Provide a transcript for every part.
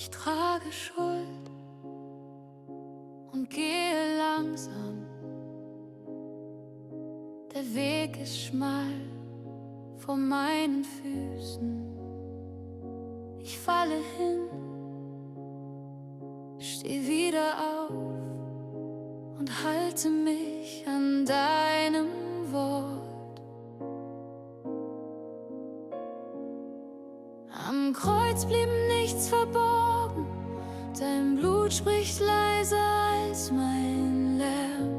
Ich trage Schuld und gehe langsam. Der Weg ist schmal vor meinen Füßen. Ich falle hin, steh wieder auf und halte mich an deinem Wort. Am Kreuz blieb nichts verborgen, dein Blut spricht leiser als mein Lärm.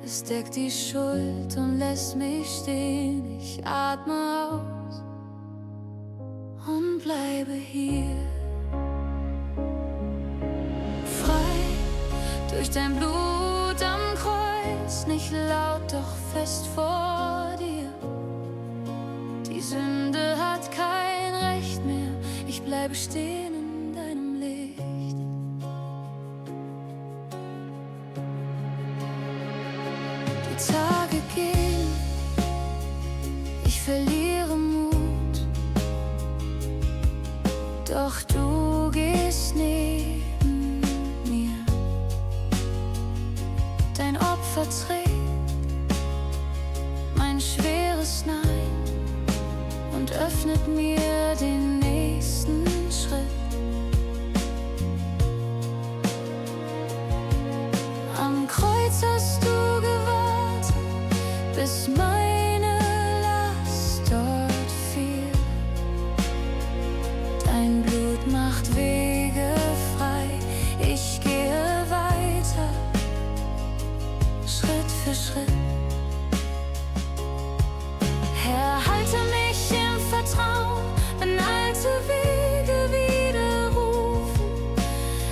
Es deckt die Schuld und lässt mich stehen. Ich atme aus und bleibe hier. Frei durch dein Blut am Kreuz, nicht laut, doch fest vor dir. Die Sünde hat kein Recht mehr, ich bleibe stehen in deinem Licht. Die Tage gehen, ich verliere Mut, doch du gehst neben mir. Dein Opfer trägt mein schweres Nein und öffnet mir den nächsten Schritt. Am Kreuz hast du gewartet, bis meine Last dort fiel. Dein Blut macht Wege frei, ich gehe weiter, Schritt für Schritt. Herr, halte mich im Vertrauen, wenn alte Wege widerrufen.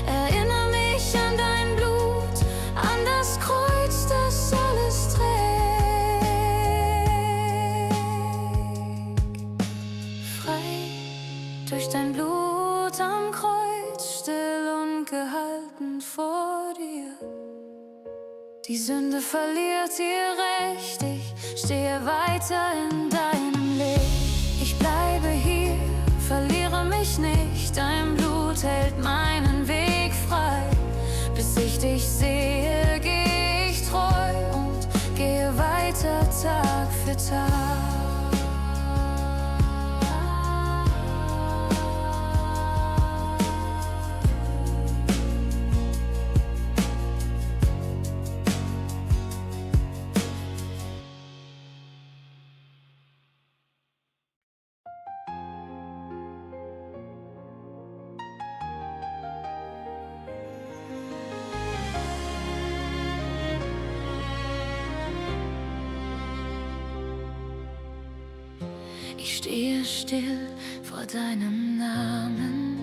Erinnere mich an dein Blut, an das Kreuz, das alles trägt. Frei durch dein Blut am Kreuz, still und gehalten vor dir. Die Sünde verliert ihr Recht, ich stehe weiter in deinem Licht. Ich bleibe hier, verliere mich nicht, dein Blut hält meinen Weg frei. Bis ich dich sehe, gehe ich treu und gehe weiter Tag für Tag. Ich stehe still vor deinem Namen.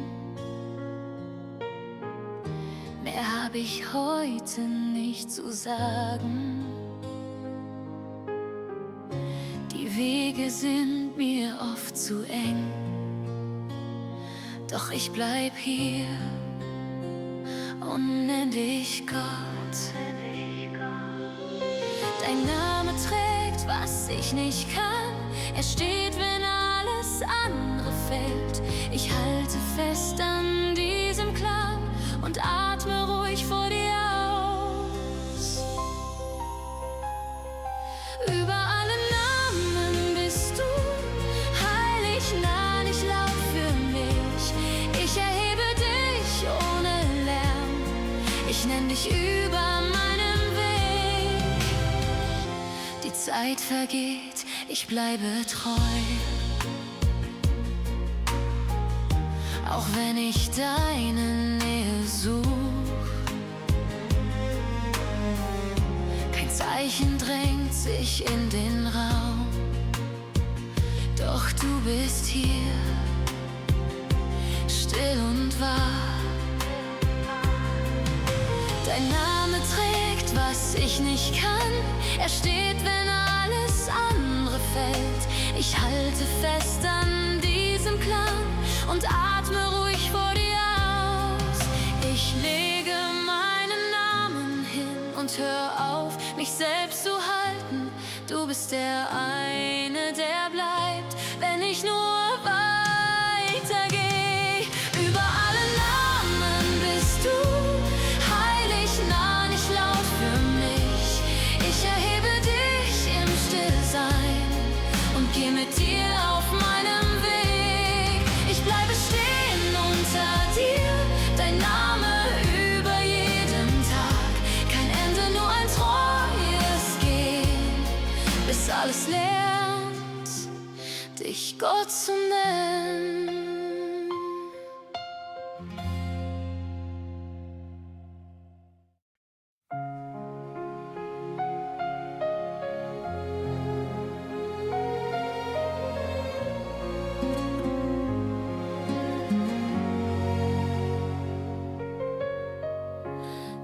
Mehr habe ich heute nicht zu sagen. Die Wege sind mir oft zu eng, doch ich bleib hier und nenn dich Gott. Dein Name trägt, was ich nicht kann. Er steht, wenn alles andere fällt. Ich halte fest an diesem Klang und atme ruhig vor dir aus. Über alle Namen bist du heilig, nah, nicht laut für mich. Ich erhebe dich ohne Lärm. Ich nenn dich über meinem Weg. Die Zeit vergeht, ich bleibe treu. Auch wenn ich deine Nähe such, kein Zeichen drängt sich in den Raum, doch du bist hier, still und wahr. Dein Name trägt, was ich nicht kann. Er steht, wenn alles andere fällt. Ich halte fest an diesem Klang und atme ruhig vor dir aus. Ich lege meinen Namen hin und hör auf, mich selbst zu halten. Du bist der eine, der bleibt, wenn ich nur weitergehe. zu nennen.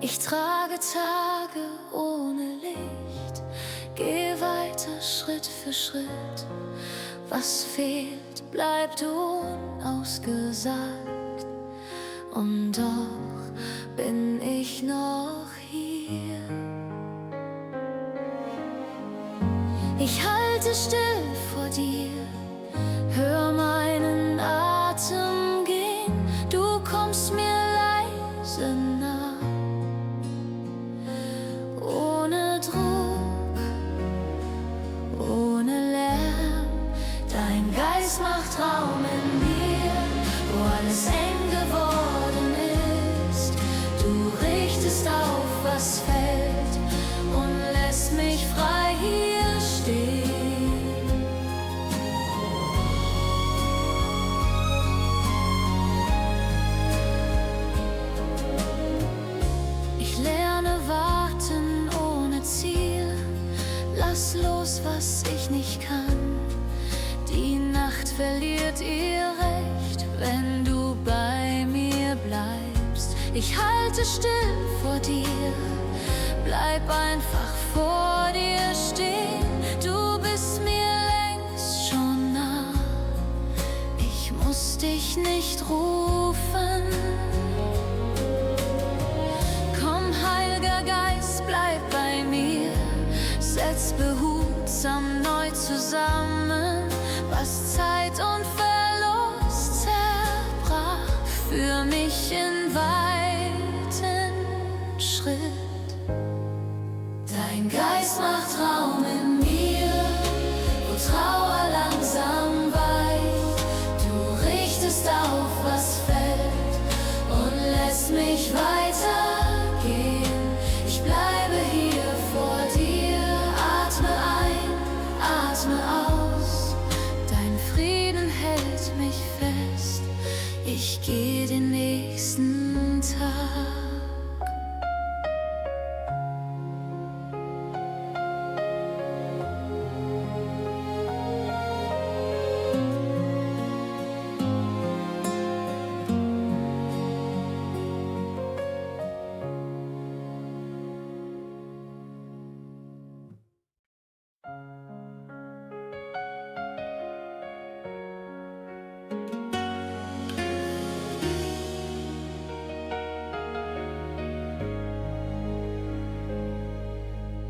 Ich trage Tage ohne Licht, geh weiter Schritt für Schritt. Was fehlt, bleibt unausgesagt. Und doch bin ich noch hier. Ich halte still vor dir, hör meinen Atem gehen. Du kommst mir leise nah. Ohne Druck, ohne Lärm, dein Geist macht Raum in mir, wo alles eng geworden ist. Du richtest auf, was fällt und lässt mich frei hier stehen. Ich lerne warten ohne Ziel, lass los, was ich nicht kann. Die Nacht verliert ihr Recht, wenn du bei mir bleibst. Ich halte still vor dir, bleib einfach vor dir stehen. Du bist mir längst schon nah, ich muss dich nicht rufen. Komm, Heiliger Geist, bleib bei mir, setz behutsam neu zusammen, was Zeit und Verlust zerbrach, für mich in weiten Schritt. Dein Geist macht Raum in mir, wo Trauer langsam weicht. Du richtest auf, was fällt und lässt mich weitergehen. Ich bleibe hier vor dir, atme ein, atme aus. Dein Frieden hält mich fest, ich gehe den nächsten Tag.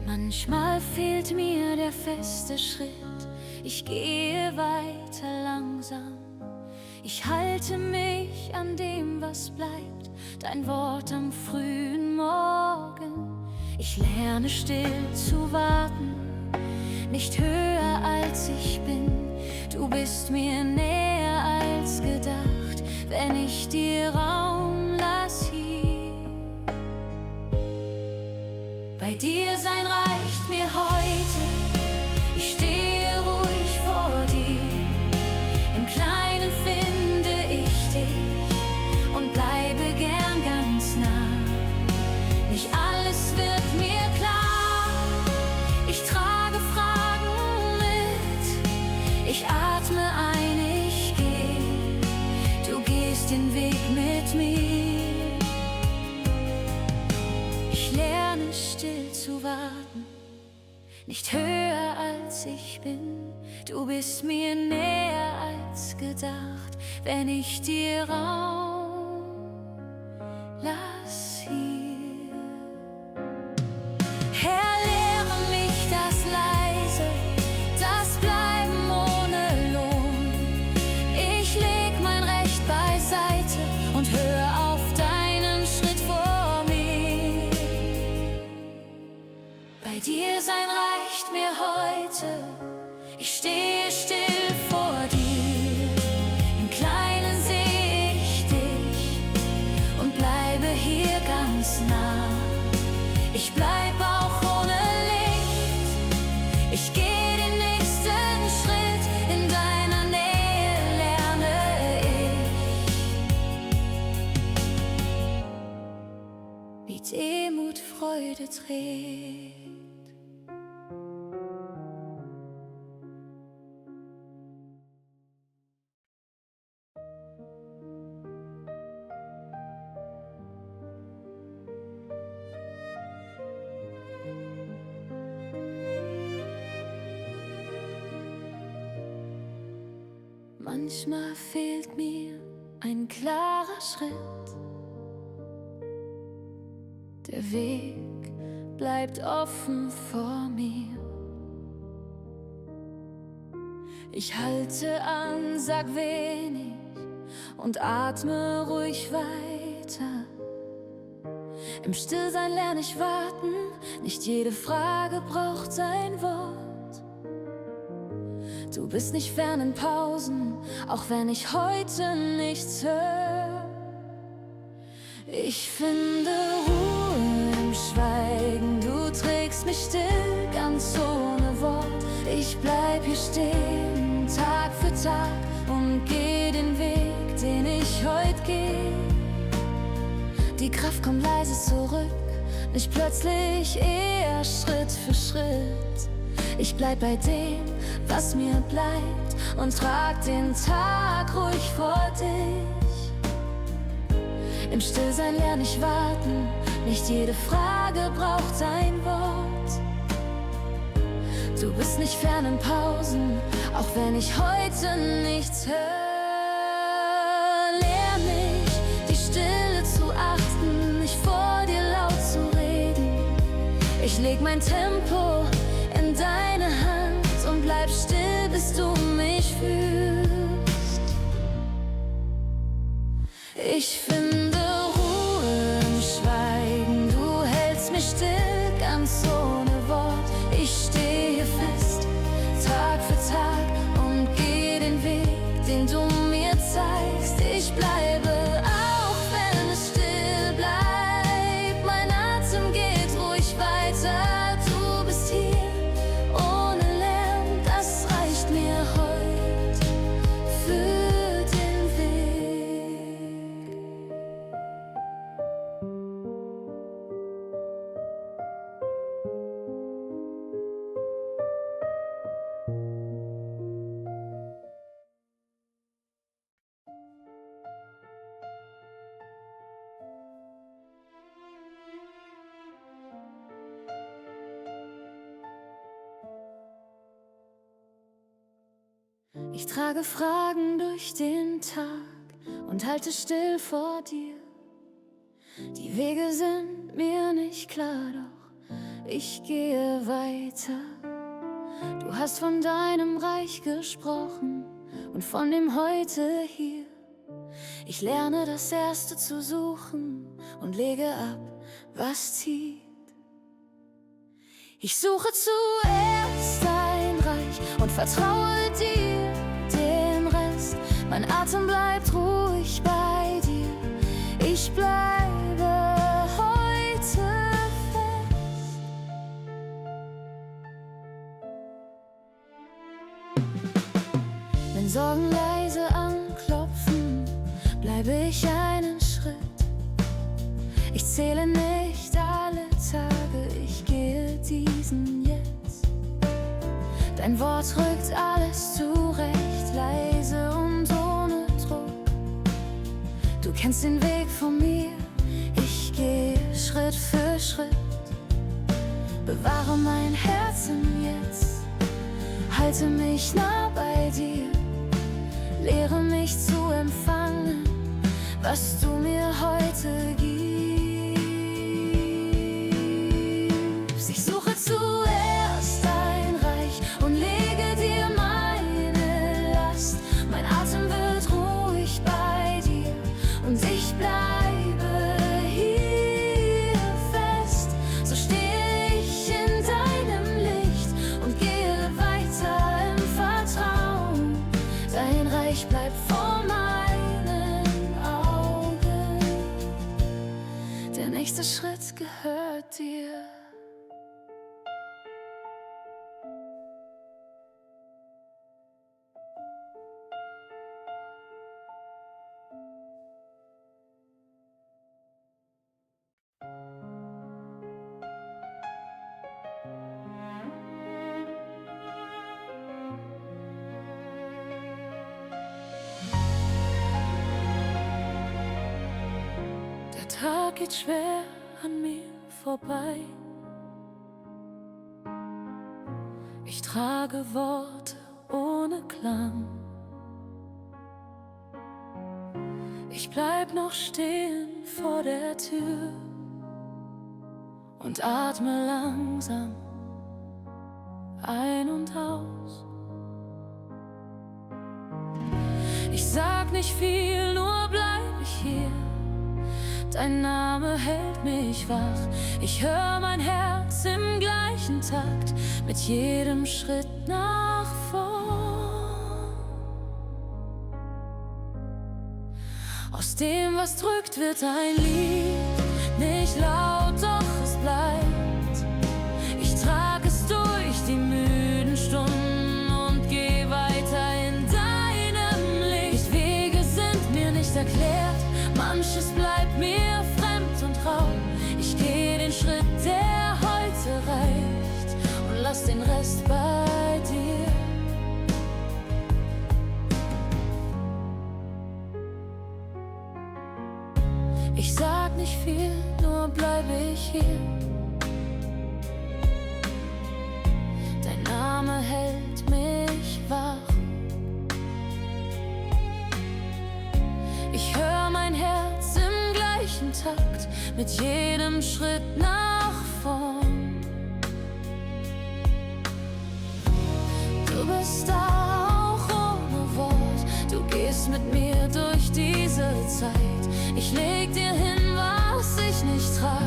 Manchmal fehlt mir der feste Schritt, ich gehe weiter langsam. Ich halte mich an dem, was bleibt, dein Wort am frühen Morgen. Ich lerne still zu warten, nicht höher als ich bin. Du bist mir näher als gedacht, wenn ich dir Raum lass hier. Bei dir sein reicht mir heute, ich stehe ruhig vor dir. Im Kleinen finde ich dich und bleibe gern ganz nah. Nicht alles wird mir klar, ich trage Fragen mit. Ich atme ein, ich gehe, du gehst den Weg mit mir. Ich lerne still zu warten, nicht höher als ich bin. Du bist mir näher als gedacht, wenn ich dir Raum lass hier. Herr, lehre mich das Leise, das Bleiben ohne Lohn. Ich leg mein Recht beiseite und hör auf deinen Schritt vor mir. Bei dir sein reicht mir heute, ich stehe still vor dir. Im Kleinen seh ich dich und bleibe hier ganz nah. Ich bleib auch ohne Licht, ich geh den nächsten Schritt. In deiner Nähe wie Demut Freude trägt. Manchmal fehlt mir ein klarer Schritt. Der Weg bleibt offen vor mir. Ich halte an, sag wenig und atme ruhig weiter. Im Stillsein lerne ich warten, nicht jede Frage braucht ein Wort. Du bist nicht fern in Pausen, auch wenn ich heute nichts höre. Ich finde Ruhe im Schweigen, du trägst mich still, ganz ohne Wort. Ich bleib hier stehen, Tag für Tag und geh den Weg, den ich heute geh. Die Kraft kommt leise zurück, nicht plötzlich, eher Schritt für Schritt. Ich bleib bei dem, was mir bleibt und trag den Tag ruhig vor dich. Im Stillsein lerne ich warten, nicht jede Frage braucht ein Wort. Du bist nicht fern in Pausen, auch wenn ich heute nichts höre. Lehr mich, die Stille zu achten, nicht vor dir laut zu reden. Ich leg mein Tempo in deine Hand und bleib still, bis du mich fühlst. Ich finde Ruhe im Schweigen, du hältst mich still, ganz ohne Wort. Ich stehe hier fest, Tag für Tag und geh den Weg, den du mir zeigst. Ich bleibe, auch wenn es still bleibt, mein Atem geht ruhig weiter. Ich trage Fragen durch den Tag und halte still vor dir. Die Wege sind mir nicht klar, doch ich gehe weiter. Du hast von deinem Reich gesprochen und von dem Heute hier. Ich lerne das Erste zu suchen und lege ab, was zieht. Ich suche zuerst dein Reich und vertraue dir den Rest. Mein Atem bleibt ruhig bei dir. Ich bleibe heute fest. Wenn Sorgen leise anklopfen, bleibe ich einen Schritt. Ich zähle nicht alle Tage, ich gehe diesen jetzt. Dein Wort rückt alles zurecht, leise und ohne Druck. Du kennst den Weg von mir, ich gehe Schritt für Schritt. Bewahre mein Herzen jetzt, halte mich nah bei dir. Lehre mich zu empfangen, was du mir heute gibst. Ich suche zuerst dein Reich und lege dir meine Last. Mein Atem wird ruhig bei dir und ich bleibe hier fest. So stehe ich in deinem Licht und gehe weiter im Vertrauen. Dein Reich bleibt vor meinen Augen. Der nächste Schritt gehört dir. Tag geht schwer an mir vorbei. Ich trage Worte ohne Klang. Ich bleib noch stehen vor der Tür und atme langsam ein und aus. Ich sag nicht viel, nur bleib ich hier. Dein Name hält mich wach. Ich hör mein Herz im gleichen Takt mit jedem Schritt nach vorn. Aus dem, was drückt, wird ein Lied. Nicht laut, doch es bleibt. Ich trag es durch die müden Stunden und geh weiter in deinem Licht. Wege sind mir nicht erklärt, manches bleibt mir fremd und rau. Ich geh den Schritt, der heute reicht, und lass den Rest bei dir. Ich sag nicht viel, nur bleibe ich hier. Dein Name hält mich wach. Ich hör mein Herz im gleichen Takt mit jedem Schritt nach vorn. Du bist da auch ohne Wort. Du gehst mit mir durch diese Zeit. Ich leg dir hin, was ich nicht trag,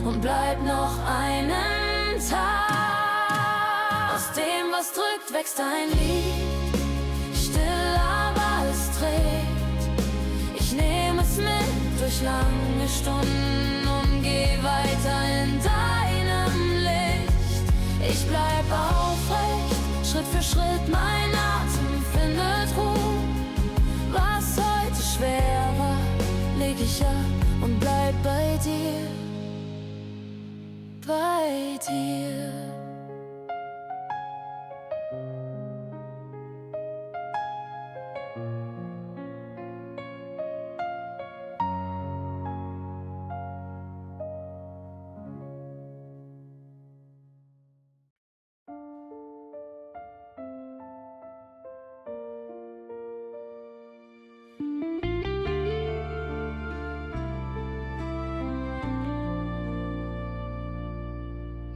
und bleib noch einen Tag. Aus dem, was drückt, wächst ein Lied. Still, aber es trägt. Ich nehm es mit durch lange Stunden und geh weiter in deinem Licht. Ich bleib aufrecht, Schritt für Schritt mein Atem findet Ruhe. Was heute schwer war, leg ich ab und bleib bei dir, bei dir.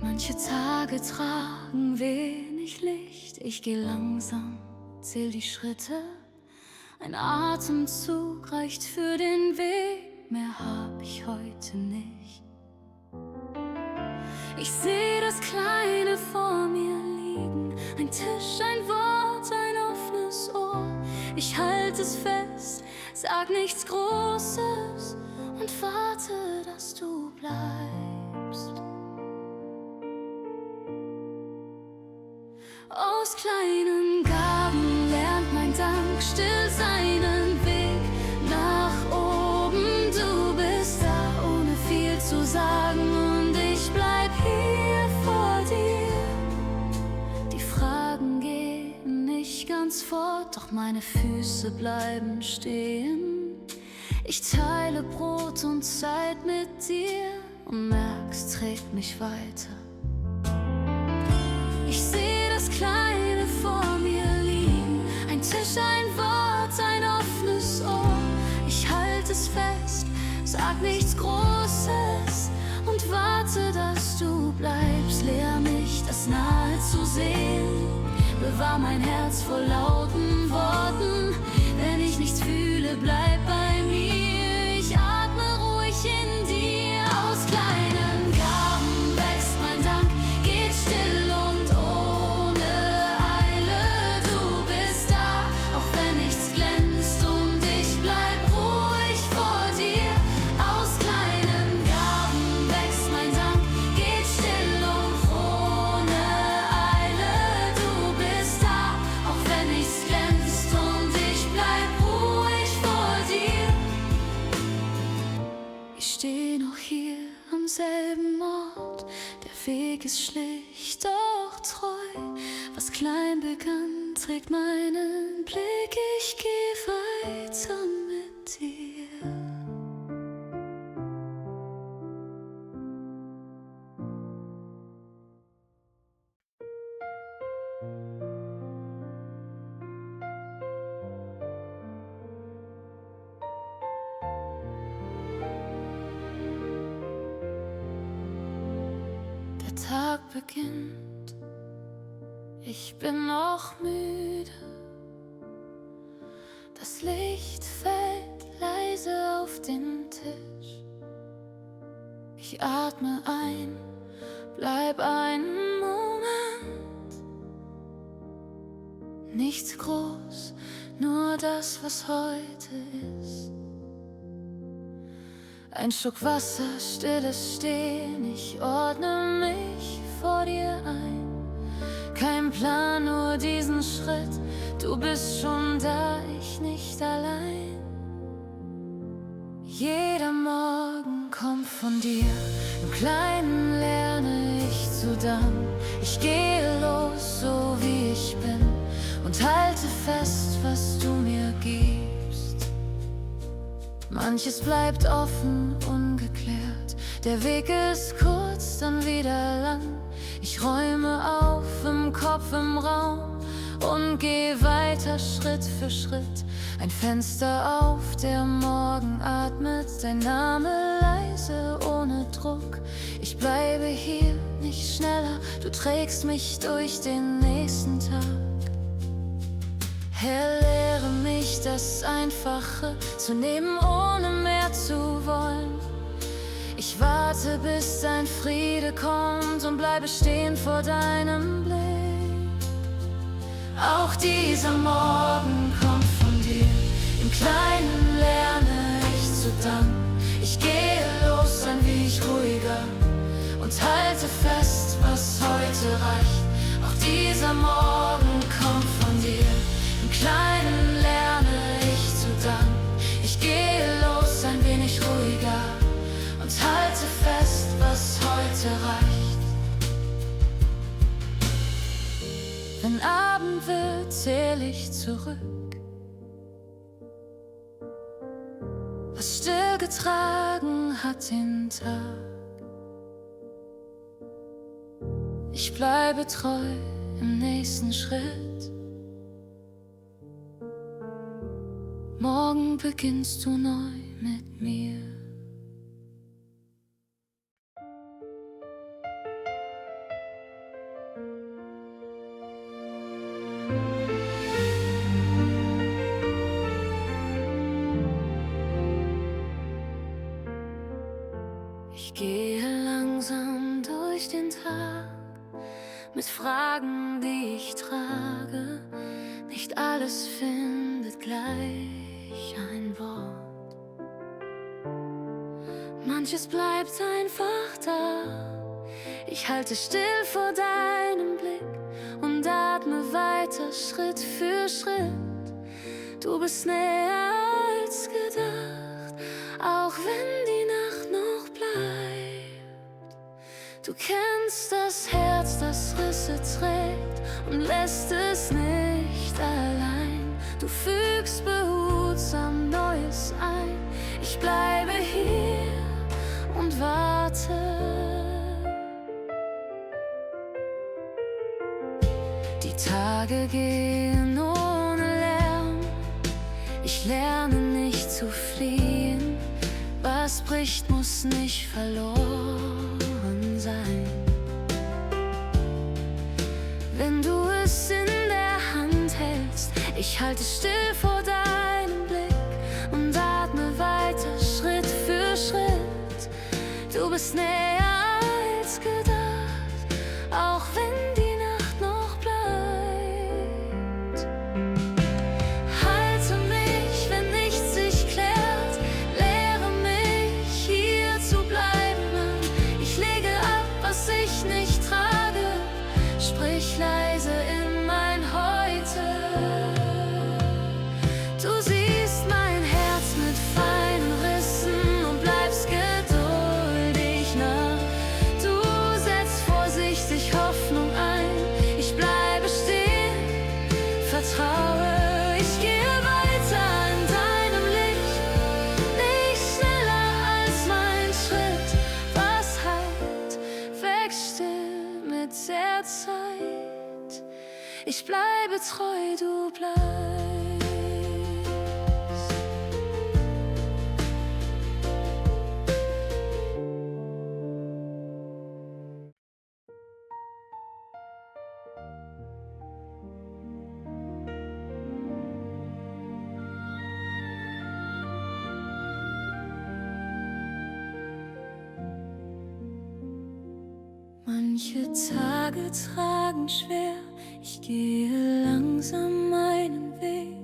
Manche Tage tragen wenig Licht. Ich geh langsam, zähl die Schritte. Ein Atemzug reicht für den Weg, mehr hab ich heute nicht. Ich seh das Kleine vor mir liegen. Ein Tisch, ein Wort, ein offenes Ohr. Ich halte es fest, sag nichts Großes und warte, dass du bleibst. Aus kleinen Gaben lernt mein Dank still seinen Weg nach oben. Du bist da, ohne viel zu sagen, und ich bleib hier vor dir. Die Fragen gehen nicht ganz fort, doch meine Füße bleiben stehen. Ich teile Brot und Zeit mit dir und merk's, trägt mich weiter. Ich seh das Kleine vor mir liegen. Ein Tisch, ein Wort, ein offenes Ohr. Ich halte es fest, sag nichts Großes und warte, dass du bleibst. Lehr mich, das nahe zu sehen. Bewahr mein Herz vor lauten Worten. Wenn ich nichts fühle, bleib bei mir. Ich atme ruhig in dir. Aus kleinen Gaben wächst mein Dank, geht still und ohne Eile. Du bist da, auch wenn nichts glänzt, und ich bleib ruhig vor dir. Aus kleinen Gaben wächst mein Dank, geht still und ohne Eile. Du bist da, auch wenn nichts glänzt, und ich bleib ruhig vor dir. Ich steh noch hier am selben Ort. Der Weg ist schlicht, doch treu. Was klein begann, trägt meinen Blick. Ich geh weiter mit dir. Der Tag beginnt, ich bin noch müde. Das Licht fällt leise auf den Tisch. Ich atme ein, bleib einen Moment. Nichts groß, nur das, was heute ist. Ein Schluck Wasser, stilles Stehen, ich ordne mich vor dir ein. Kein Plan, nur diesen Schritt, du bist schon da, ich nicht allein. Jeder Morgen kommt von dir, im Kleinen lerne ich zu danken. Ich gehe los, so wie ich bin, und halte fest, was du mir gibst. Manches bleibt offen, ungeklärt, der Weg ist kurz, dann wieder lang. Ich räume auf im Kopf, im Raum und geh weiter Schritt für Schritt. Ein Fenster auf, der Morgen atmet, dein Name leise, ohne Druck. Ich bleibe hier, nicht schneller, du trägst mich durch den nächsten Tag. Herr, lehre mich das Einfache zu nehmen, ohne mehr zu wollen. Ich warte, bis dein Friede kommt und bleibe stehen vor deinem Blick. Auch dieser Morgen kommt von dir, im Kleinen lerne ich zu danken. Ich gehe los, ein wenig ruhiger und halte fest, was heute reicht. Auch dieser Morgen kommt von dir, im Kleinen lerne ich zu danken. Ich gehe los, ein wenig ruhiger und halte fest, was heute reicht. Wenn Abend wird, zähl ich zurück, was still getragen hat den Tag. Ich bleibe treu im nächsten Schritt. Morgen beginnst du neu mit mir. Ich gehe langsam durch den Tag mit Fragen, die ich trage. Nicht alles findet gleich ein Wort. Manches bleibt einfach da. Ich halte still vor deinem Blick und atme weiter Schritt für Schritt. Du bist näher als gedacht, auch wenn die Nacht noch bleibt. Du kennst das Herz, das Risse trägt und lässt es nicht allein. Du fügst behutsam Neues ein. Ich bleibe hier und warte. Die Tage gehen ohne Lärm. Ich lerne nicht zu fliehen. Was bricht, muss nicht verloren sein. Wenn du es in der Hand hältst, ich halte still vor deinem Blick und atme weiter Schritt für Schritt. Du bist näher als gedacht, auch wenn die Nacht noch bleibt. Halte mich, wenn nichts sich klärt, lehre mich hier zu bleiben. Ich lege ab, was ich nicht trage, sprich leise in mein Heute. Du siehst mein Herz mit feinen Rissen und bleibst geduldig nah. Du setzt vorsichtig Hoffnung ein. Ich bleibe stehen, vertraue. Ich gehe weiter in deinem Licht, nicht schneller als mein Schritt. Was halt, wächst still mit der Zeit. Ich bleibe treu, du bleibst. Manche Tage tragen schwer, ich gehe langsam meinen Weg.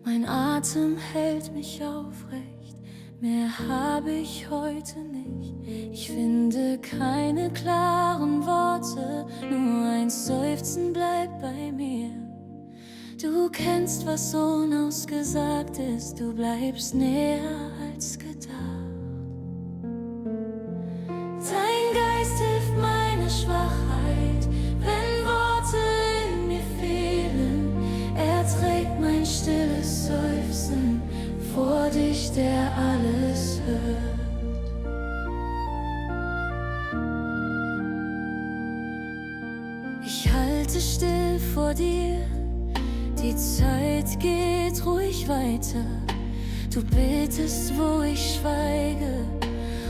Mein Atem hält mich aufrecht, mehr habe ich heute nicht. Ich finde keine klaren Worte, nur ein Seufzen bleibt bei mir. Du kennst, was unausgesagt ist, du bleibst näher als gedacht. Dein Geist hilft meiner Schwachheit, wenn Worte in mir fehlen. Er trägt mein stilles Seufzen vor dich, der alles hört. Ich halte still vor dir, die Zeit geht ruhig weiter. Du betest, wo ich schweige,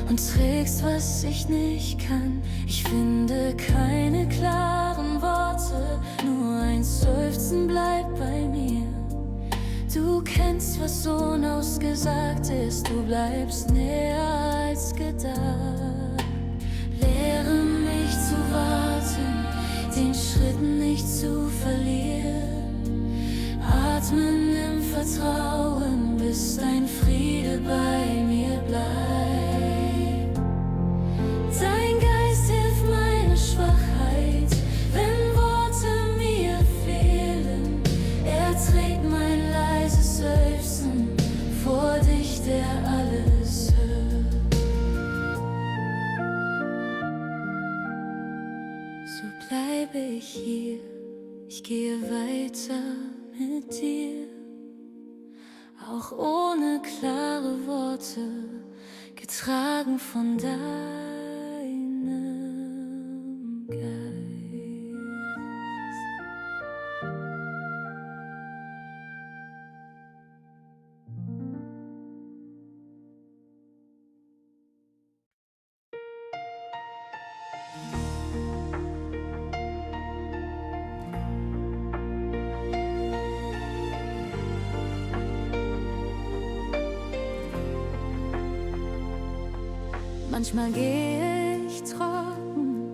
und trägst, was ich nicht kann. Ich finde keine klaren Worte, nur ein Seufzen bleibt bei mir. Du kennst, was unausgesagt ist, du bleibst näher als gedacht. Lehre mich zu warten, den Schritt nicht zu verlieren. Atmen im Vertrauen, bis dein Friede bei mir bleibt. Dein Geist hilft meiner Schwachheit, wenn Worte mir fehlen. Er trägt mein leises Seufzen vor dich, der alles hört. So bleibe ich hier, ich gehe weiter mit dir, auch ohne klare Worte, getragen von deinem Geist. Manchmal gehe ich trocken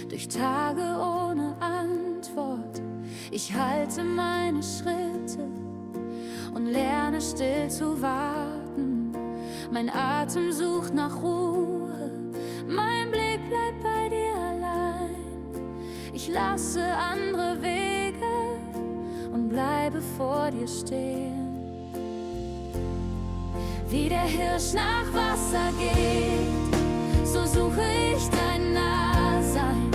durch Tage ohne Antwort. Ich halte meine Schritte und lerne still zu warten. Mein Atem sucht nach Ruhe, mein Blick bleibt bei dir allein. Ich lasse andere Wege und bleibe vor dir stehen. Wie der Hirsch nach Wasser geht, so suche ich dein Nahsein.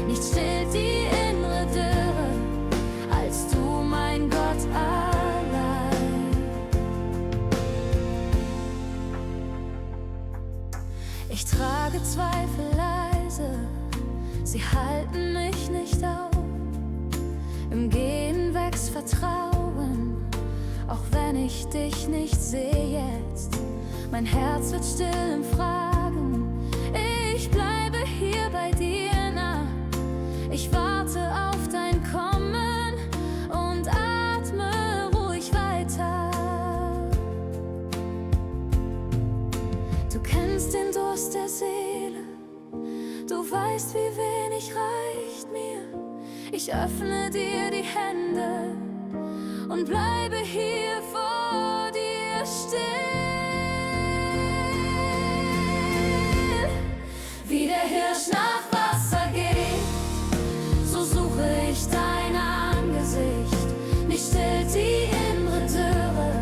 Nichts stillt die innere Dürre, als du, mein Gott, allein. Ich trage Zweifel leise, sie halten mich nicht auf. Im Gehen wächst Vertrauen, auch wenn ich dich nicht sehe jetzt. Mein Herz wird still im Fragen, ich bleibe hier bei dir nah. Ich warte auf dein Kommen und atme ruhig weiter. Du kennst den Durst der Seele, du weißt, wie wenig reicht mir. Ich öffne dir die Hände und bleibe hier vor dir still. Wie der Hirsch nach Wasser geht, so suche ich dein Angesicht. Nicht stillt die innere Dürre,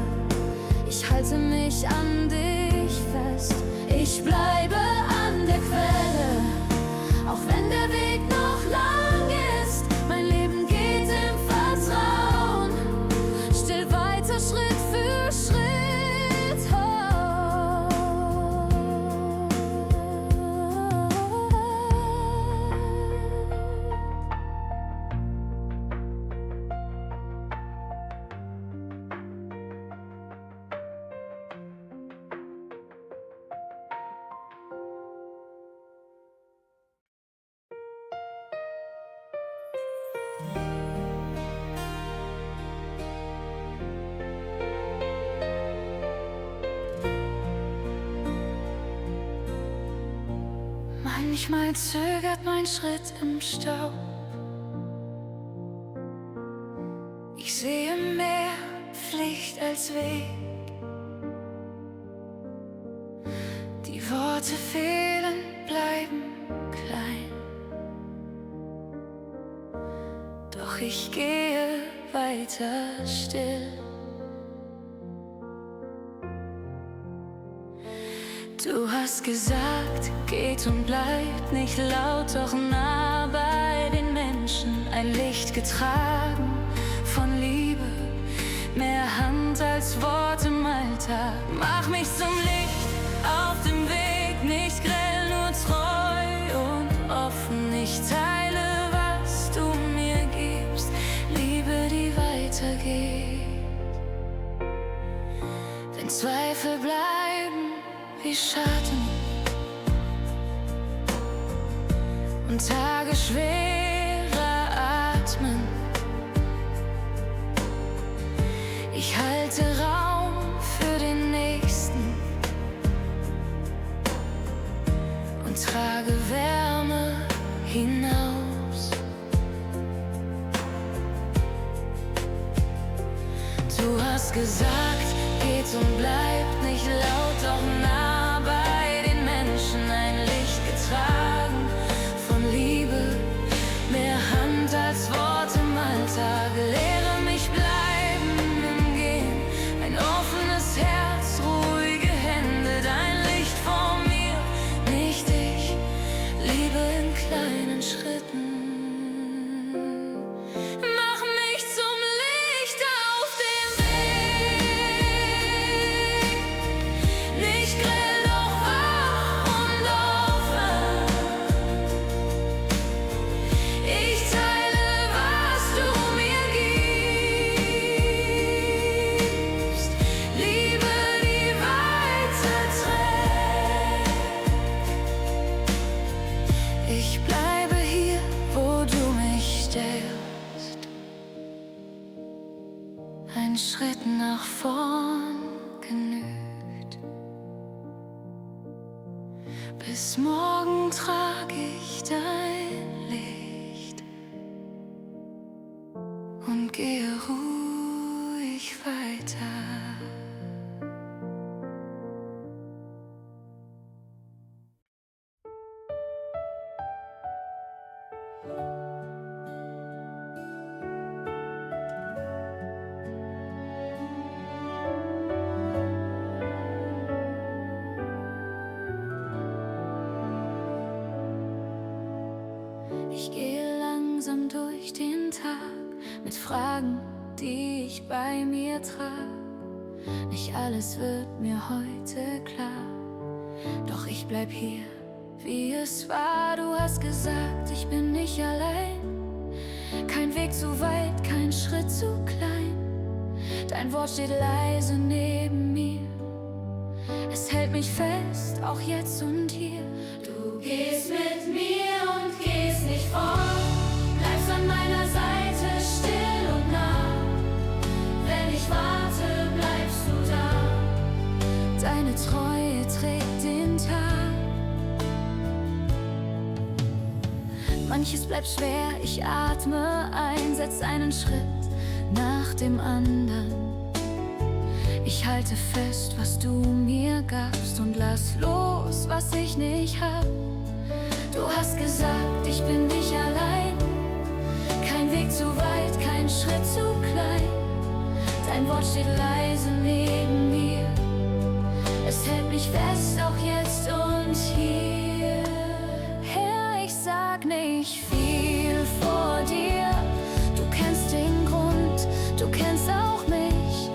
ich halte mich an dich fest. Ich bleibe an der Quelle, auch wenn der Weg noch lang ist. Mein Leben geht im Vertrauen, still weiter, Schritt für Schritt. Manchmal zögert mein Schritt im Staub. Ich sehe mehr Pflicht als Weg. Die Worte fehlen, bleiben klein. Doch ich gehe weiter still. Du hast gesagt, geht und bleibt nicht laut, doch nah bei den Menschen. Ein Licht getragen von Liebe, mehr Hand als Wort im Alltag. Mach mich zum Licht auf dem Weg, nicht grell, nur treu und offen. Ich teile, was du mir gibst, Liebe, die weitergeht. Wenn Zweifel bleiben wie Schatten und Tage schwerer atmen, ich halte Raum für den Nächsten und trage Wärme hinaus. Du hast gesagt, geht und bleibt nicht laut, doch nah bei den Menschen. Ein Licht getragen von Liebe, mehr Hand als Wort im Alltag. Lehre mich bleiben im Gehen, ein offenes Herz, ruhige Hände, dein Licht vor mir, nicht ich. Liebe in kleinen Schritten. Mach mich zum Licht auf dem Weg, nicht grell, doch wach und offen. Ich teile, was du mir gibst, Liebe, die weiterträgt. Ich bleibe hier, wo du mich stellst. Ein Schritt nach vorn genügt. Bis morgen trag ich dein Licht und gehe ruhig weiter. Ich gehe langsam durch den Tag mit Fragen, die ich bei mir trag. Nicht alles wird mir heute klar, doch ich bleib hier, wie es war. Du hast gesagt, ich bin nicht allein. Kein Weg zu weit, kein Schritt zu klein. Dein Wort steht leise neben mir. Es hält mich fest, auch jetzt und hier. Du gehst mit mir und gehst nicht fort. Bleibst an meiner Seite still und nah. Wenn ich warte, bleibst du da. Deine Treue trägt den Tag. Manches bleibt schwer, ich atme ein, setz einen Schritt nach dem anderen. Ich halte fest, was du mir gabst und lass los, was ich nicht hab. Du hast gesagt, ich bin nicht allein. Kein Weg zu weit, kein Schritt zu klein. Dein Wort steht leise neben mir. Es hält mich fest, auch jetzt und hier. Herr, ich sag nicht viel vor dir. Du kennst den Grund, du kennst auch mich.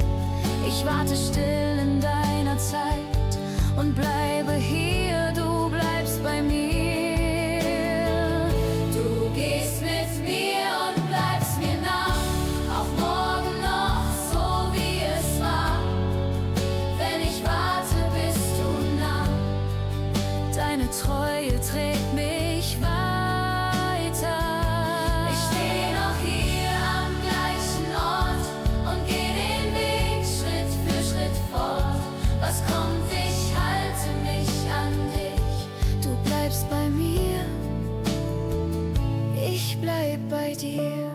Ich warte still in deiner Zeit und bleibe hier, du bleibst bei mir. Du gehst mit mir und bleibst mir nah, auch morgen noch so wie es war. Wenn ich warte, bist du nah. Deine Treue trägt mich weiter. Ich steh noch hier am gleichen Ort und geh den Weg Schritt für Schritt fort. Was kommt, ich halte mich an dich. Du bleibst bei mir. bei dir.